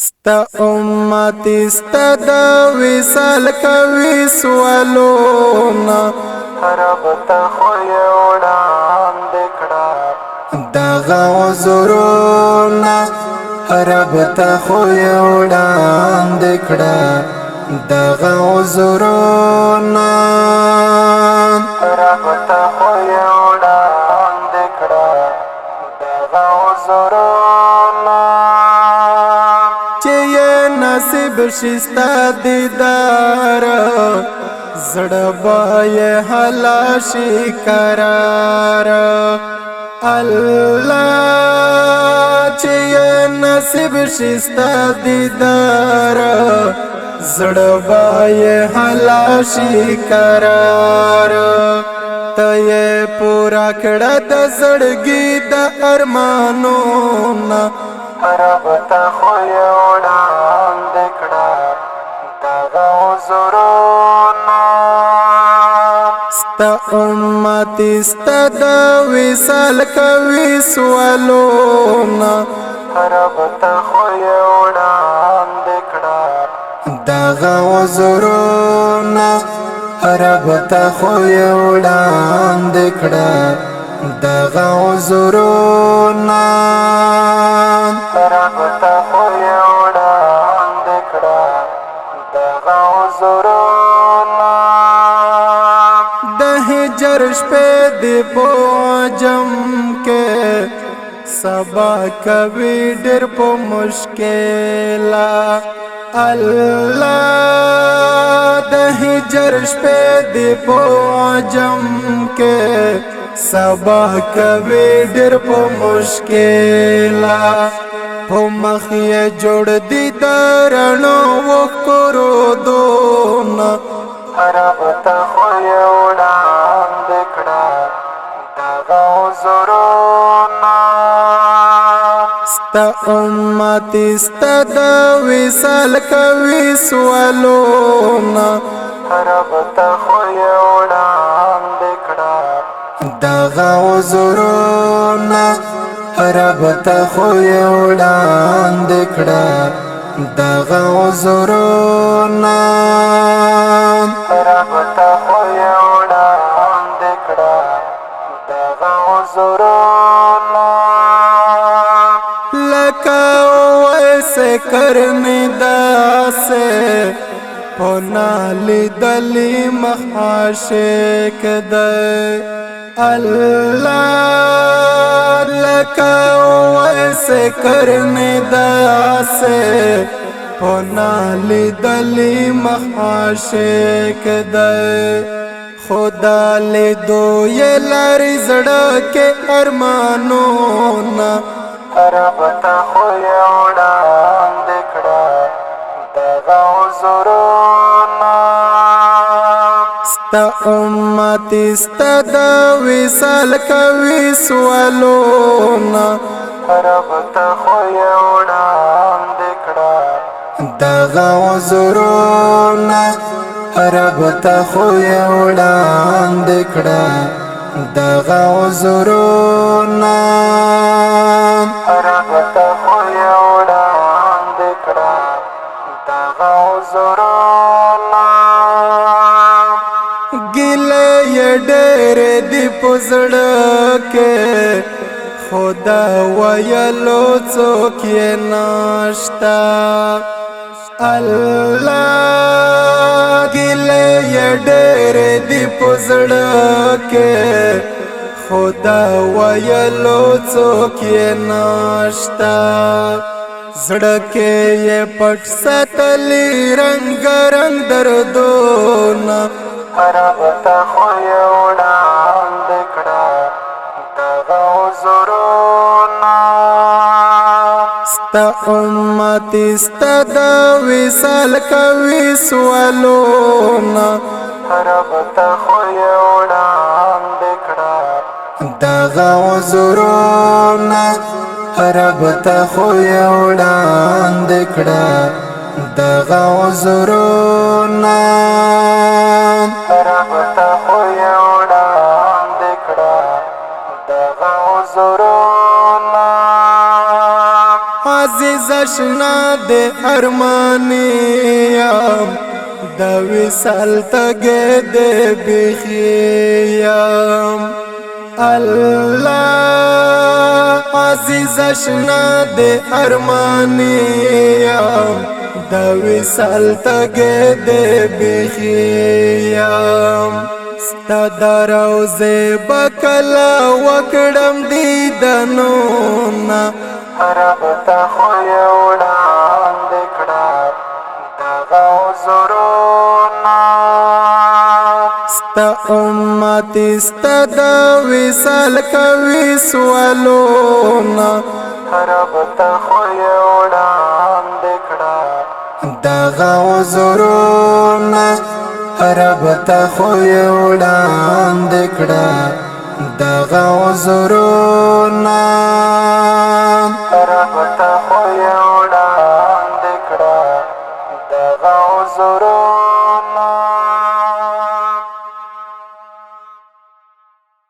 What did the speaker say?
ستا امتی ستا دا وصال کوي سوالونا رب ته خو یې وړاندې کړه دغه عذرونه رب ته خو یې وړاندې کړه دغه عذرونه رب ته خو یې وړاندې کړه دغه عذرونه چې یې نصیب شي ستا دیدار زړه به یې حلا شي قرار الله چې یې نصیب شي ستا دیدار زړه به یې حلا شي قرار ته یې پورا کړه د زړګي د ارمانونه رب ته خو یې وړاندې کړه دغه عذرونه ستا امتی ستا دا وصال کوي سوالونا رب ته خو یې وړاندې کړه دغه عذرونه رب ته خو یې وړاندې کړه دغه عذرونه رب ته خو یې وړاندې کړه دغه عذرونه د هجر شپې دی په جم کې سبا کوي ډېر په مشکله الله د هجر شپې دی په جم کې سبا کوي ډېر په مشکله په مخ یې جوړ دي درنو وکړو دونه رب ته خو یې وړاندې کړه دغه عذرونه ستا امتی ستا دا وصال کوي سوالونا رب ته خو یې وړاندې کړه دغه عذرونه رب ته خو یې وړاندې کړه دغه عذرونه رب ته خو یې وړاندې کړه دغه عذرونه لکه ویسے کرنے داسے پونا لیدلی محاشق دے اللہ لکه ویسے کرنے داسے پونا لیدلی محاشق دے خدا لیدو یہ لاری زڑا کے ارمانونا رب ته خو یې وړاندې کړه دغه عذرونه ستا امتی ستا دا وصال کوي سوالونا رب ته خو یې وړاندې کړه دغه عذرونه رب ته خو یې وړاندې کړه دغه عذرونه رب ته خو یې وړاندې کړه دغه عذرونه ګیله یې ډېرې دي په زړه کې خدا ویلو څوک یې نشته الله ګیله یې ډېرې دي په زړه کې خدا ویلو څوک یې نشته زړه کې یې پټ ساتلی رنګ رنګ دردونه رب ته خو یې وړاندې کړه دغه عذرونه ستا امتی ستا دا وصال کوي سوالونا رب ته خو یې وړاندې کړه دغه عذرونه رب ته خو یې وړاندې کړه دغه عذرونه رب ته خو یې وړاندې کړه دغه عذرونه عزیز اشنا دے ارمانیم د وصال تګې دې بخیم الله عزیز اشنا دے ارمانیم د وصال تګې دې بخیم ستا دروزه بکلا وکړم دیدنونه رب ته خو یې وړاندې کړه دغه عذرونه ستا امت ستا د وصال کوي سوالونه رب ته خو یې وړاندې کړه دغه عذرونه رب ته خو یې وړاندې کړه دغه عذرونه رب ته خو یې وړاندې کړه دغه عذرونه